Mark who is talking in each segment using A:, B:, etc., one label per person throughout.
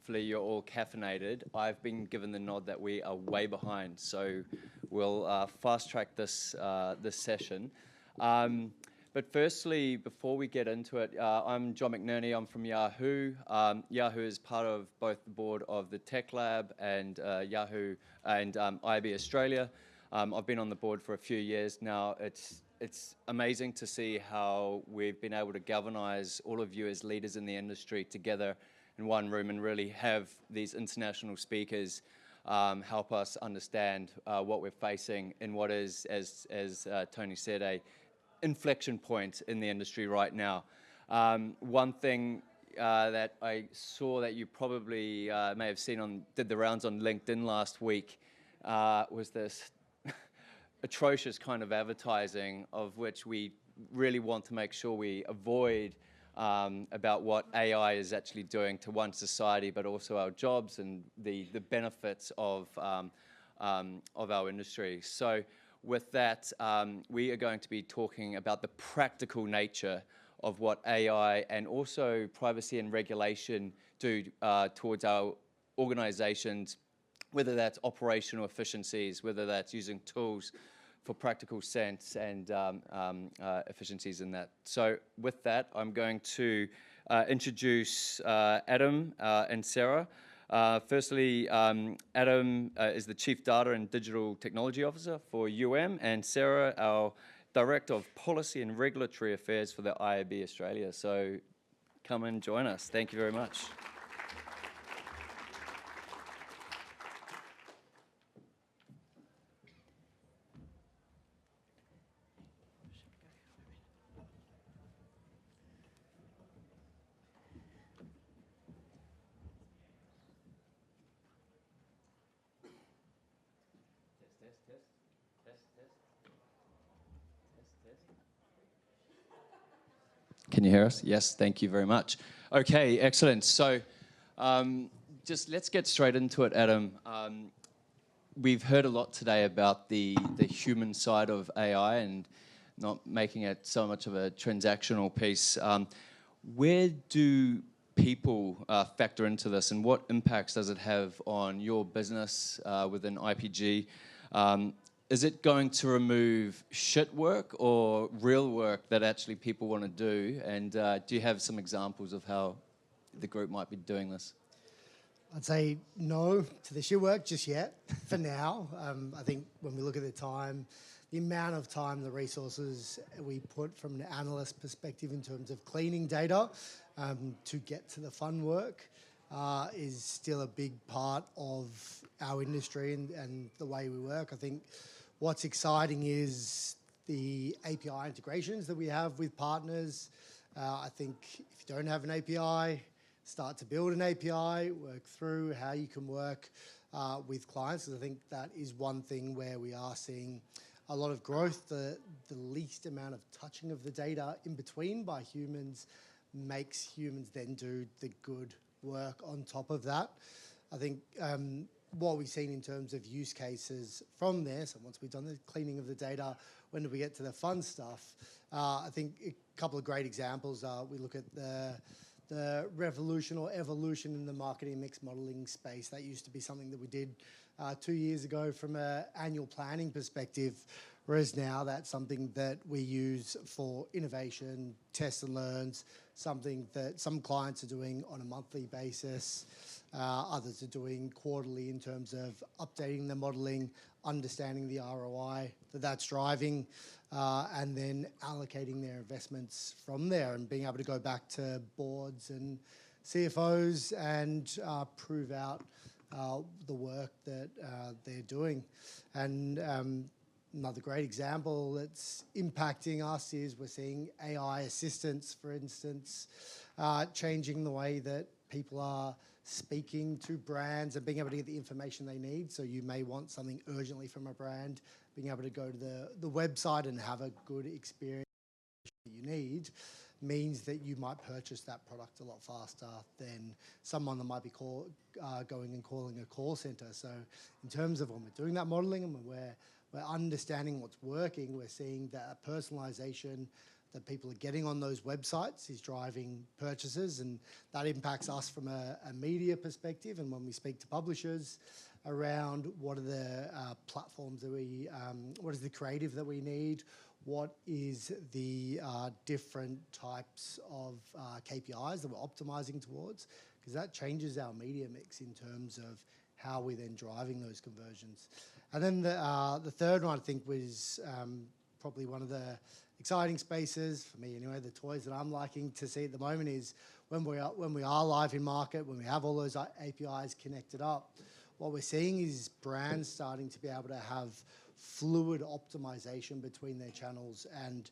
A: hopefully you're all caffeinated. I've been given the nod that we are way behind, so we'll fast track this session. But firstly, before we get into it, I'm John McNerney. I'm from Yahoo. Yahoo is part of both the board of the Tech Lab and Yahoo and IAB Australia. I've been on the board for a few years now. It's amazing to see how we've been able to galvanize all of you as leaders in the industry together in one room and really have these international speakers help us understand what we're facing in what is, as Tony said, a inflection point in the industry right now. One thing that I saw that you probably may have seen did the rounds on LinkedIn last week was this atrocious kind of advertising of which we really want to make sure we avoid about what AI is actually doing to one society, but also our jobs and the benefits of our industry. So with that, we are going to be talking about the practical nature of what AI and also privacy and regulation do towards our organizations, whether that's operational efficiencies, whether that's using tools for practical sense and efficiencies in that. So with that, I'm going to introduce Adam and Sarah. Firstly, Adam is the Chief Data and Digital Technology Officer for and Sarah, our Director of Policy and Regulatory Affairs for the IAB Australia. So come and join us. Thank you very much. Can you hear us? Yes, thank you very much. Okay, excellent. So just let's get straight into it, Adam. We've heard a lot today about the human side of AI and not making it so much of a transactional piece. Where do people factor into this, and what impacts does it have on your business within IPG? Is it going to remove shit work or real work that actually people want to do? And do you have some examples of how the group might be doing this?
B: I'd say no to the shit work just yet, for now. I think when we look at the amount of time, the resources we put from an analyst perspective in terms of cleaning data to get to the fun work is still a big part of our industry and the way we work. I think what's exciting is the API integrations that we have with partners. I think if you don't have an API, start to build an API, work through how you can work with clients. I think that is one thing where we are seeing a lot of growth. The least amount of touching of the data in between by humans makes humans then do the good work on top of that. I think what we've seen in terms of use cases from there, so once we've done the cleaning of the data, when do we get to the fun stuff? I think a couple of great examples are we look at the revolution or evolution in the marketing mix modeling space. That used to be something that we did 2 years ago from an annual planning perspective, whereas now that's something that we use for innovation, tests and learns, something that some clients are doing on a monthly basis. Others are doing quarterly in terms of updating the modelling, understanding the ROI that that's driving, and then allocating their investments from there and being able to go back to boards and CFOs and prove out the work that they're doing. And another great example that's impacting us is we're seeing AI assistants, for instance, changing the way that people are speaking to brands and being able to get the information they need. So you may want something urgently from a brand, being able to go to the website and have a good experience that you need means that you might purchase that product a lot faster than someone that might be going and calling a call center. So in terms of when we're doing that modeling and when we're understanding what's working, we're seeing that personalization, that people are getting on those websites is driving purchases, and that impacts us from a media perspective. And when we speak to publishers around what are the platforms that what is the creative that we need, what is the different types of KPIs that we're optimizing towards, because that changes our media mix in terms of how we're then driving those conversions. And then the third one, I think, was probably one of the exciting spaces for me anyway, the toys that I'm liking to see at the moment, is when we are live in market, when we have all those APIs connected up, what we're seeing is brands starting to be able to have fluid optimization between their channels. And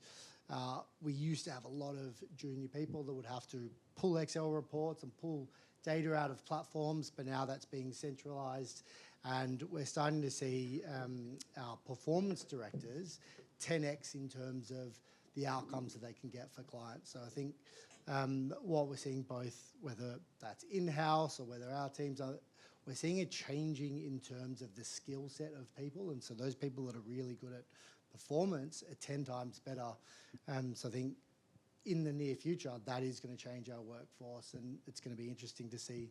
B: we used to have a lot of junior people that would have to pull Excel reports and pull data out of platforms, but now that's being centralized. And we're starting to see our performance directors 10x in terms of the outcomes that they can get for clients. So I think what we're seeing, both whether that's in-house or whether our teams are, we're seeing it changing in terms of the skill set of people. And so those people that are really good at performance are 10 times better. So I think in the near future, that is going to change our workforce, and it's going to be interesting to see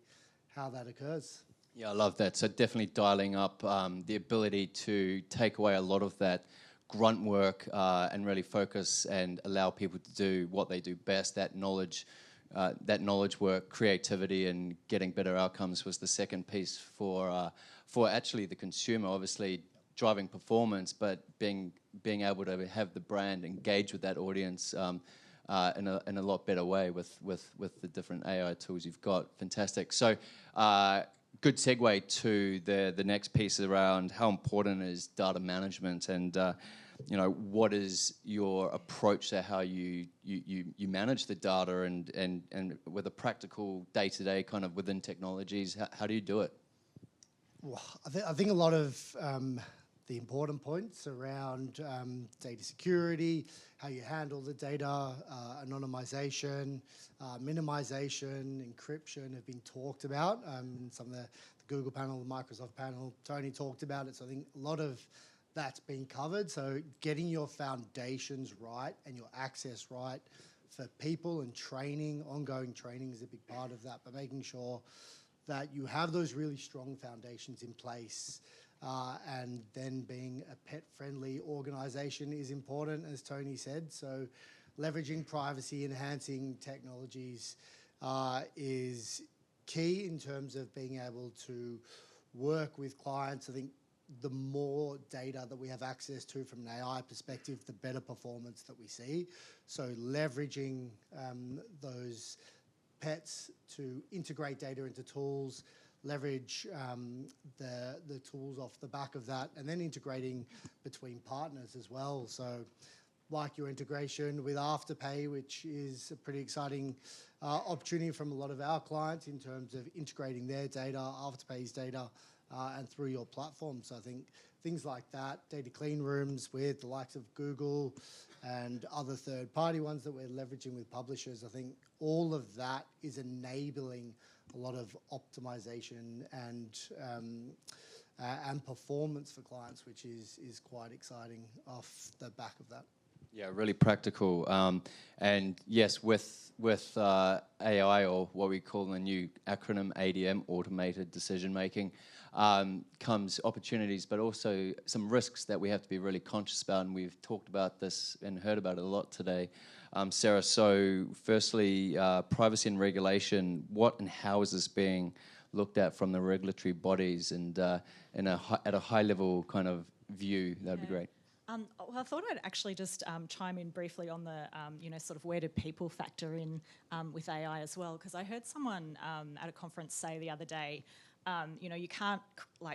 B: how that occurs.
A: Yeah, I love that. So definitely dialing up the ability to take away a lot of that grunt work and really focus and allow people to do what they do best. That knowledge work, creativity, and getting better outcomes was the second piece for actually the consumer. Obviously, driving performance, but being able to have the brand engage with that audience in a lot better way with the different AI tools you've got. Fantastic. So. Good segue to the next piece around how important is data management, and what is your approach to how you manage the data, and with a practical day-to-day kind of within technologies, how do you do it?
B: Well, I think a lot of the important points around data security, how you handle the data, anonymization, minimization, encryption have been talked about. Some of the Google panel, the Microsoft panel, Tony talked about it. So I think a lot of that's been covered. So getting your foundations right and your access right for people, and training, ongoing training is a big part of that, but making sure that you have those really strong foundations in place. And then being a pet-friendly organisation is important, as Tony said. So leveraging privacy-enhancing technologies is key in terms of being able to work with clients. I think the more data that we have access to from an AI perspective, the better performance that we see. So leveraging those pets to integrate data into tools, leverage the tools off the back of that, and then integrating between partners as well. So like your integration with Afterpay, which is a pretty exciting opportunity from a lot of our clients in terms of integrating their data, Afterpay's data, and through your platform. So I think things like that, data clean rooms with the likes of Google and other third-party ones that we're leveraging with publishers, I think all of that is enabling a lot of optimization and performance for clients, which is quite exciting off the back of that.
A: Yeah, really practical. And yes, with AI, or what we call the new acronym ADM, automated decision making, comes opportunities, but also some risks that we have to be really conscious about. And we've talked about this and heard about it a lot today, Sarah. So firstly, privacy and regulation, what and how is this being looked at from the regulatory bodies, and at a high level kind of view? That'd be great.
C: Well, I thought I'd actually just chime in briefly on the, sort of where do people factor in with AI as well, because I heard someone at a conference say the other day, you can't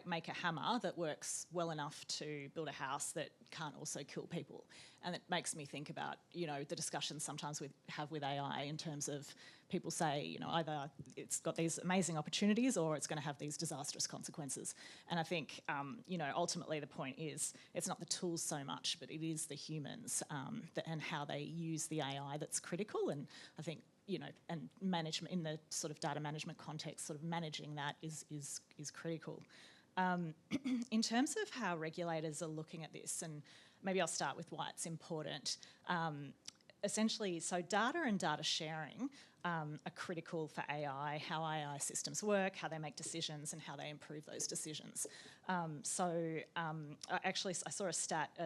C: make a hammer that works well enough to build a house that can't also kill people. And it makes me think about, the discussions sometimes we have with AI in terms of people say, either it's got these amazing opportunities or it's going to have these disastrous consequences. And I think, ultimately the point is it's not the tools so much, but it is the humans and how they use the AI that's critical. And I think, and management in the sort of data management context, sort of managing that is critical. In terms of how regulators are looking at this, and maybe I'll start with why it's important. essentially, so data and data sharing are critical for AI, how AI systems work, how they make decisions, and how they improve those decisions. I saw a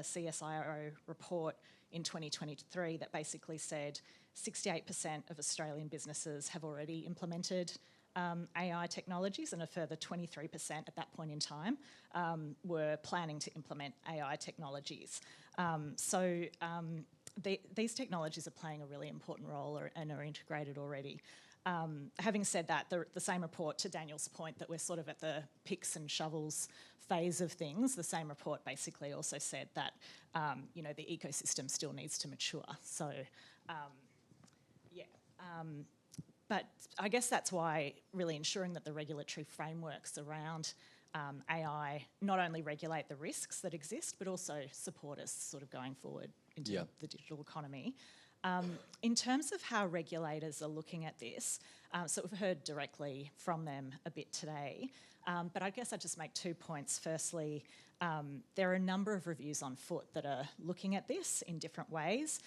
C: CSIRO report in 2023 that basically said 68% of Australian businesses have already implemented AI technologies, and a further 23% at that point in time were planning to implement AI technologies. These technologies are playing a really important role and are integrated already. Having said that, the same report, to Daniel's point, that we're sort of at the picks and shovels phase of things, the same report basically also said that the ecosystem still needs to mature. But I guess that's why really ensuring that the regulatory frameworks around AI not only regulate the risks that exist, but also support us sort of going forward into the digital economy. In terms of how regulators are looking at this, so we've heard directly from them a bit today, but I guess I'd just make 2 points. Firstly, there are a number of reviews on foot that are looking at this in different ways.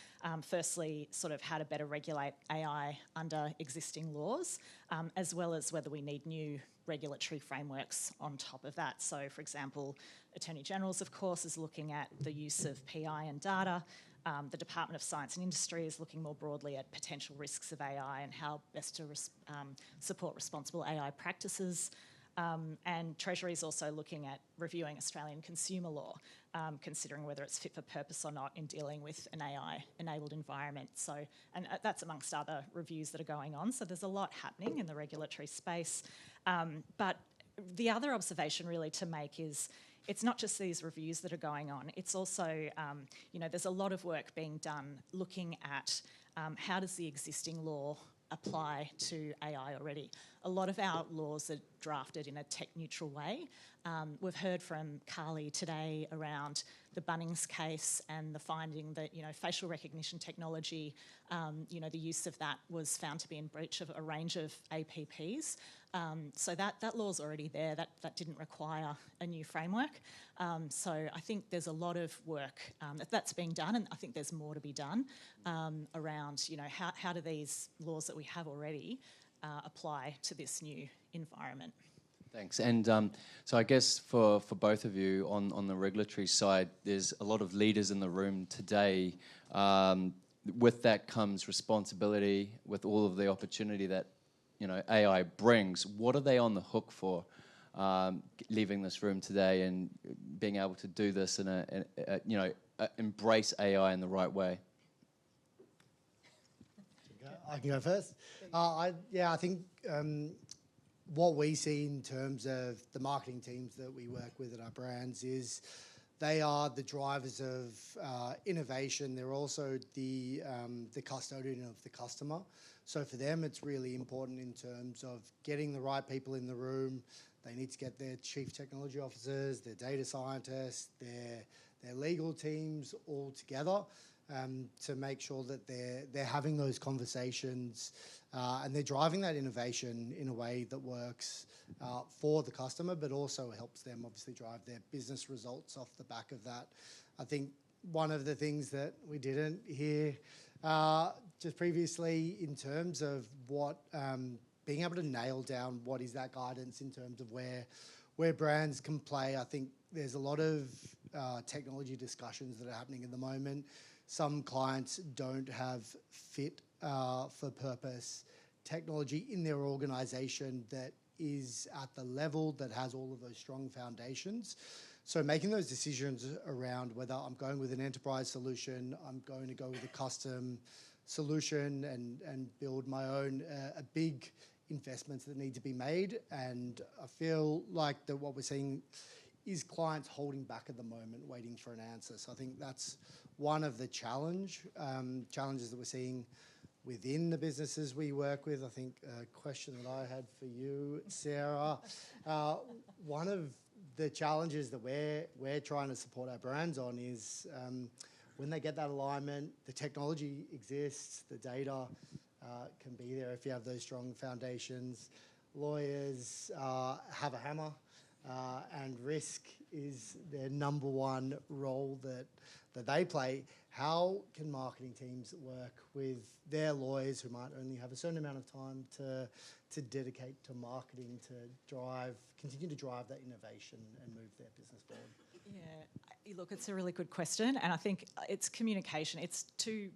C: Firstly, sort of how to better regulate AI under existing laws, as well as whether we need new regulatory frameworks on top of that. So, for example, Attorney General's, of course, is looking at the use of PI and data. The Department of Science and Industry is looking more broadly at potential risks of AI and how best to support responsible AI practices. And Treasury is also looking at reviewing Australian consumer law, considering whether it's fit for purpose or not in dealing with an AI-enabled environment. And that's amongst other reviews that are going on. So there's a lot happening in the regulatory space. But the other observation really to make is it's not just these reviews that are going on. It's also, there's a lot of work being done looking at how does the existing law apply to AI already. A lot of our laws are drafted in a tech-neutral way. We've heard from Carly today around the Bunnings case and the finding that, facial recognition technology, the use of that was found to be in breach of a range of APPs. So that law's already there. That didn't require a new framework. So I think there's a lot of work that's being done, and I think there's more to be done around, how do these laws that we have already apply to this new environment.
A: Thanks. And so I guess for both of you on the regulatory side, there's a lot of leaders in the room today. With that comes responsibility, with all of the opportunity that AI brings. What are they on the hook for leaving this room today and being able to do this in embrace AI in the right way?
B: I can go first. I think what we see in terms of the marketing teams that we work with at our brands is they are the drivers of innovation. They're also the custodian of the customer. So for them, it's really important in terms of getting the right people in the room. They need to get their chief technology officers, their data scientists, their legal teams all together to make sure that they're having those conversations and they're driving that innovation in a way that works for the customer, but also helps them obviously drive their business results off the back of that. I think one of the things that we didn't hear just previously in terms of what being able to nail down what is that guidance in terms of where brands can play. I think there's a lot of technology discussions that are happening at the moment. Some clients don't have fit for purpose technology in their organisation that is at the level that has all of those strong foundations. So making those decisions around whether I'm going with an enterprise solution, I'm going to go with a custom solution and build my own, a big investments that need to be made. And I feel like that what we're seeing is clients holding back at the moment, waiting for an answer. So I think that's one of the challenges that we're seeing within the businesses we work with. I think a question that I had for you, Sarah, one of the challenges that we're trying to support our brands on is when they get that alignment, the technology exists, the data can be there if you have those strong foundations. Lawyers have a hammer and risk is their number one role that they play. How can marketing teams work with their lawyers who might only have a certain amount of time to dedicate to marketing to continue to drive that innovation and move their business forward?
C: Yeah, look, it's a really good question, and I think it's communication. It's two,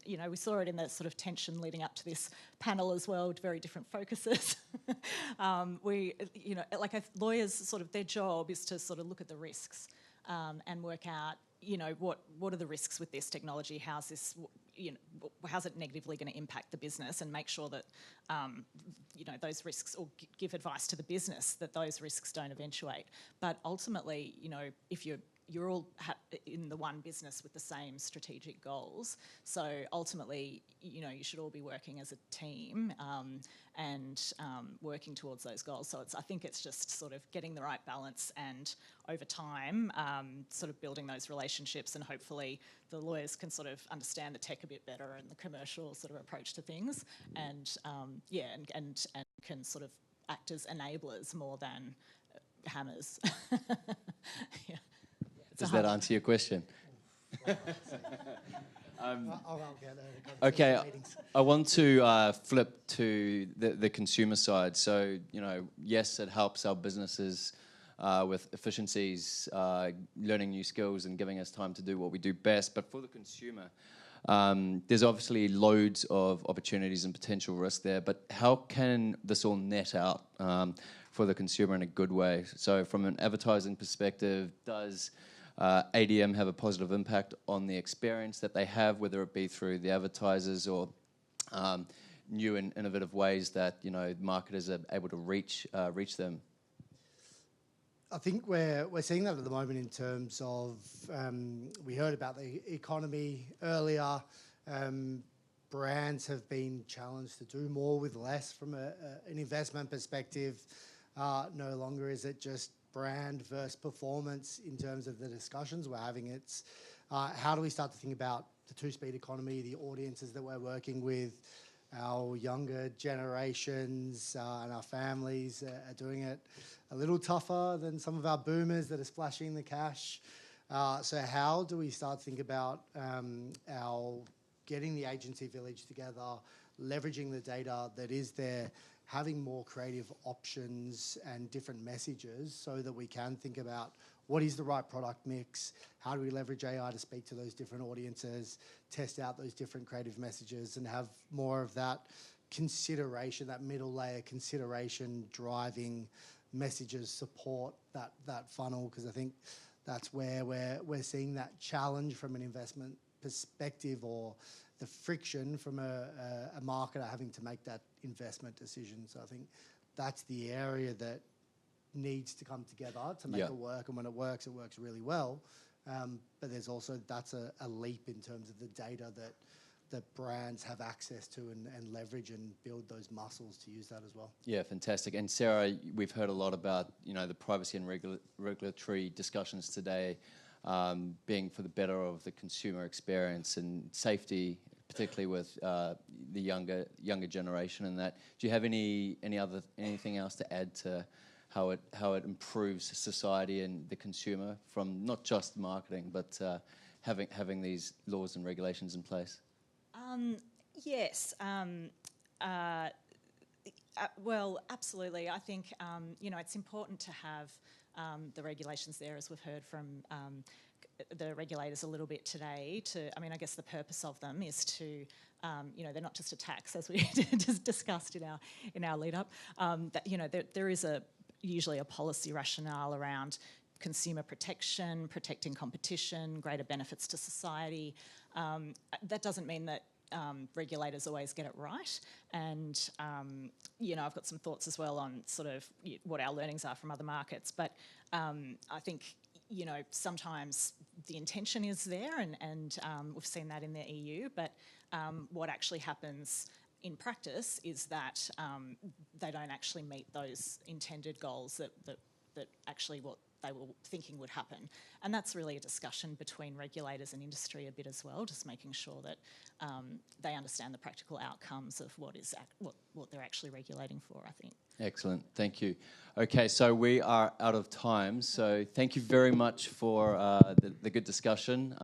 C: we saw it in the sort of tension leading up to this panel as well, very different focuses. Lawyers, sort of their job is to sort of look at the risks and work out, what are the risks with this technology? How's this, how's it negatively going to impact the business, and make sure that, those risks, or give advice to the business that those risks don't eventuate. But ultimately, if you're all in the one business with the same strategic goals, so ultimately, you should all be working as a team and working towards those goals. So I think it's just sort of getting the right balance, and over time, sort of building those relationships, and hopefully the lawyers can sort of understand the tech a bit better and the commercial sort of approach to things, and can sort of act as enablers more than hammers. Yeah.
A: Does that answer your question?
B: I'll get there.
A: Okay, I want to flip to the consumer side. So, yes, it helps our businesses with efficiencies, learning new skills, and giving us time to do what we do best. But for the consumer, there's obviously loads of opportunities and potential risk there. But how can this all net out for the consumer in a good way? So from an advertising perspective, does ADM have a positive impact on the experience that they have, whether it be through the advertisers or new and innovative ways that marketers are able to reach them?
B: I think we're seeing that at the moment in terms of we heard about the economy earlier. Brands have been challenged to do more with less from an investment perspective. No longer is it just brand versus performance in terms of the discussions we're having. It's how do we start to think about the two-speed economy, the audiences that we're working with, our younger generations and our families are doing it a little tougher than some of our boomers that are splashing the cash. So how do we start to think about our getting the agency village together, leveraging the data that is there, having more creative options and different messages so that we can think about what is the right product mix, how do we leverage AI to speak to those different audiences, test out those different creative messages, and have more of that consideration, that middle layer consideration driving messages support that funnel, because I think that's where we're seeing that challenge from an investment perspective, or the friction from a marketer having to make that investment decision. So I think that's the area that needs to come together to make it work, and when it works really well. But there's also, that's a leap in terms of the data that brands have access to and leverage and build those muscles to use that as well. Yeah,
A: fantastic. And Sarah, we've heard a lot about the privacy and regulatory discussions today being for the better of the consumer experience and safety, particularly with the younger generation. And that, do you have anything else to add to how it improves society and the consumer from not just marketing, but having these laws and regulations in place?
C: Yes. Well, absolutely. I think it's important to have the regulations there, as we've heard from the regulators a little bit today. I guess the purpose of them is to, they're not just a tax, as we just discussed in our lead up. There is usually a policy rationale around consumer protection, protecting competition, greater benefits to society. That doesn't mean that regulators always get it right. And, I've got some thoughts as well on sort of what our learnings are from other markets. But I think, sometimes the intention is there, and we've seen that in the EU. But what actually happens in practice is that they don't actually meet those intended goals that actually what they were thinking would happen. And that's really a discussion between regulators and industry a bit as well, just making sure that they understand the practical outcomes of what they're actually regulating for, I think.
A: Excellent, thank you. Okay, so we are out of time, so thank you very much for the good discussion.